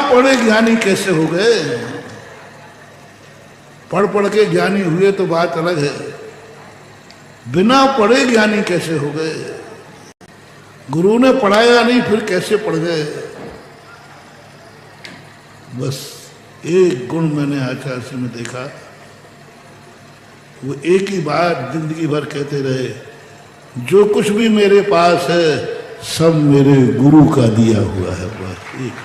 पढ़े ज्ञानी कैसे हो गए? पढ़ पढ़ के ज्ञानी हुए तो बात अलग है, बिना पढ़े ज्ञानी कैसे हो गए? गुरु ने पढ़ाया नहीं फिर कैसे पढ़ गए? बस एक गुण मैंने आचार्य से में देखा, वो एक ही बात जिंदगी भर कहते रहे, जो कुछ भी मेरे पास है सब मेरे गुरु का दिया हुआ है। बस एक।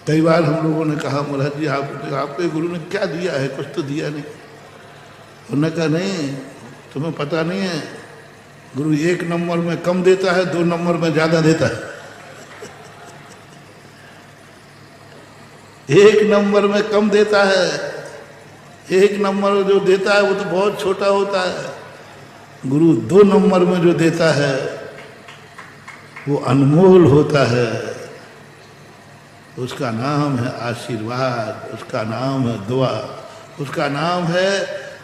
कई बार हम लोगों ने कहा, महाराज जी आपके गुरु ने क्या दिया है? कुछ तो दिया नहीं। उन्होंने कहा नहीं, तुम्हें पता नहीं है, गुरु 1 नंबर में कम देता है, 2 नंबर में ज्यादा देता है। 1 नंबर में कम देता है, 1 नंबर जो देता है वो तो बहुत छोटा होता है। गुरु 2 नंबर में जो देता है वो अनमोल होता है। उसका नाम है आशीर्वाद, उसका नाम है दुआ, उसका नाम है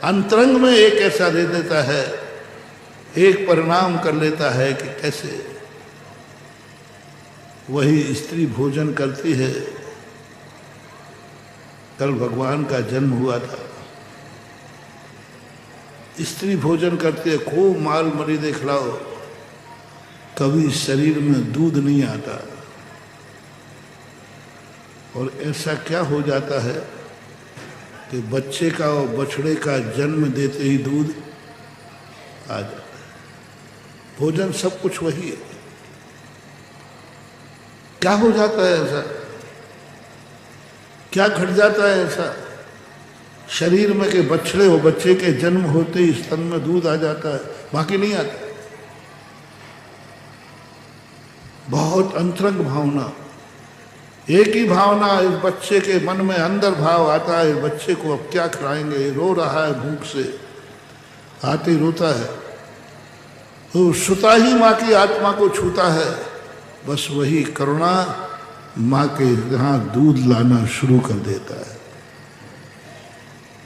अंतरंग में एक ऐसा दे देता है, एक परिणाम कर लेता है कि कैसे। वही स्त्री भोजन करती है। कल भगवान का जन्म हुआ था, स्त्री भोजन करती है, खूब माल मरीदे खिलाओ, कभी शरीर में दूध नहीं आता। और ऐसा क्या हो जाता है कि बच्चे का और बछड़े का जन्म देते ही दूध आ जाता है। भोजन सब कुछ वही है। क्या हो जाता है ऐसा? क्या घट जाता है ऐसा शरीर में कि बछड़े हो, बच्चे के जन्म होते ही स्तन में दूध आ जाता है, बाकी नहीं आता? बहुत अंतरंग भावना, एक ही भावना इस बच्चे के मन में अंदर भाव आता है, बच्चे को अब क्या खिलाएंगे, रो रहा है भूख से, आते रोता है, तो सुता ही माँ की आत्मा को छूता है। बस वही करुणा माँ के यहाँ दूध लाना शुरू कर देता है।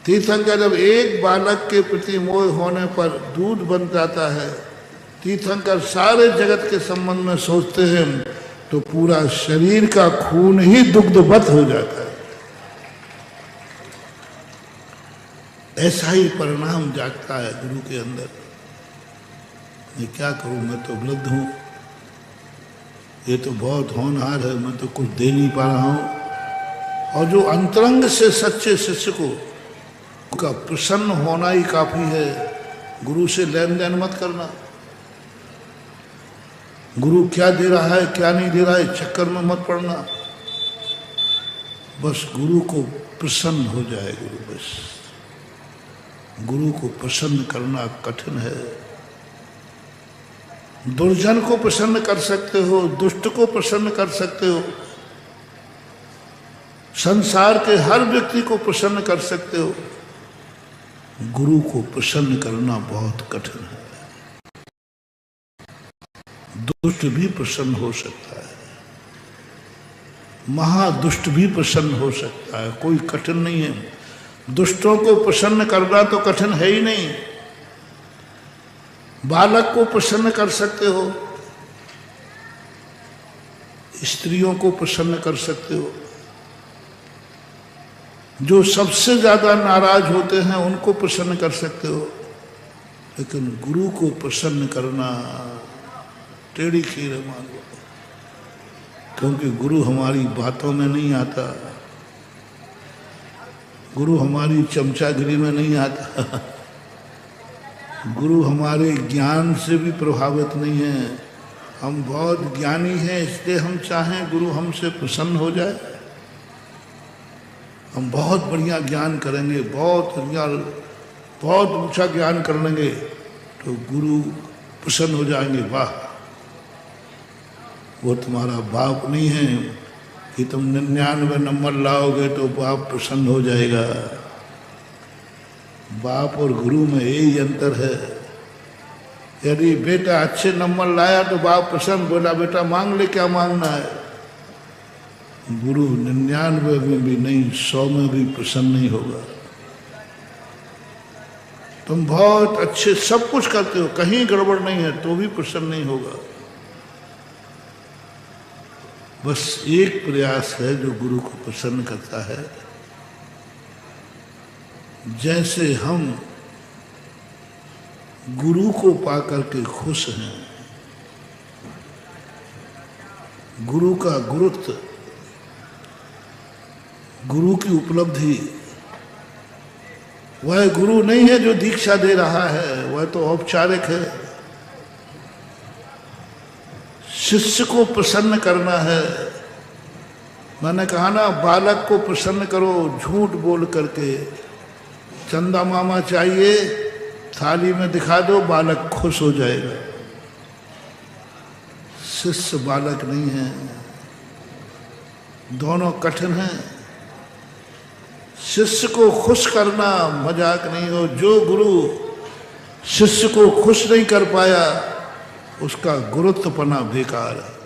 तीर्थंकर जब एक बालक के प्रति मोह होने पर दूध बन जाता है, तीर्थंकर सारे जगत के संबंध में सोचते हैं तो पूरा शरीर का खून ही दुग्धवत हो जाता है। ऐसा ही परिणाम जागता है गुरु के अंदर। मैं क्या करूं, मैं तो उपलब्ध हूं, ये तो बहुत होनहार है, मैं तो कुछ दे नहीं पा रहा हूं। और जो अंतरंग से सच्चे शिष्य को का प्रसन्न होना ही काफी है। गुरु से लेन देन मत करना, गुरु क्या दे रहा है क्या नहीं दे रहा है चक्कर में मत पड़ना। बस गुरु को प्रसन्न हो जाए गुरु, बस गुरु को प्रसन्न करना कठिन है। दुर्जन को प्रसन्न कर सकते हो, दुष्ट को प्रसन्न कर सकते हो, संसार के हर व्यक्ति को प्रसन्न कर सकते हो, गुरु को प्रसन्न करना बहुत कठिन है। दुष्ट भी प्रसन्न हो सकता है, महादुष्ट भी प्रसन्न हो सकता है, कोई कठिन नहीं है। दुष्टों को प्रसन्न करना तो कठिन है ही नहीं। बालक को प्रसन्न कर सकते हो, स्त्रियों को प्रसन्न कर सकते हो, जो सबसे ज्यादा नाराज होते हैं उनको प्रसन्न कर सकते हो, लेकिन गुरु को प्रसन्न करना टेढ़ी खीर मान लो, क्योंकि गुरु हमारी बातों में नहीं आता, गुरु हमारी चमचागिरी में नहीं आता, गुरु हमारे ज्ञान से भी प्रभावित नहीं है। हम बहुत ज्ञानी हैं इसलिए हम चाहें गुरु हमसे प्रसन्न हो जाए। हम बहुत बढ़िया ज्ञान करेंगे, बहुत ऊंचा ज्ञान कर लेंगे तो गुरु प्रसन्न हो जाएंगे। वाह, वो तुम्हारा बाप नहीं है कि तुम 99 नंबर लाओगे तो बाप प्रसन्न हो जाएगा। बाप और गुरु में यही अंतर है। यदि बेटा अच्छे नंबर लाया तो बाप प्रसन्न, बोला बेटा मांग ले क्या मांगना है। गुरु 99 में भी नहीं, 100 में भी प्रसन्न नहीं होगा। तुम बहुत अच्छे सब कुछ करते हो, कहीं गड़बड़ नहीं है, तो भी प्रसन्न नहीं होगा। बस एक प्रयास है जो गुरु को प्रसन्न करता है। जैसे हम गुरु को पाकर के खुश हैं, गुरु का गुरुत्व, गुरु की उपलब्धि, वह गुरु नहीं है जो दीक्षा दे रहा है, वह तो औपचारिक है। शिष्य को प्रसन्न करना है। मैंने कहा ना, बालक को प्रसन्न करो झूठ बोल करके। चंदा मामा चाहिए, थाली में दिखा दो, बालक खुश हो जाएगा। शिष्य बालक नहीं है, दोनों कठिन हैं। शिष्य को खुश करना मजाक नहीं हो। जो गुरु शिष्य को खुश नहीं कर पाया, उसका गुरुत्वपना बेकार है।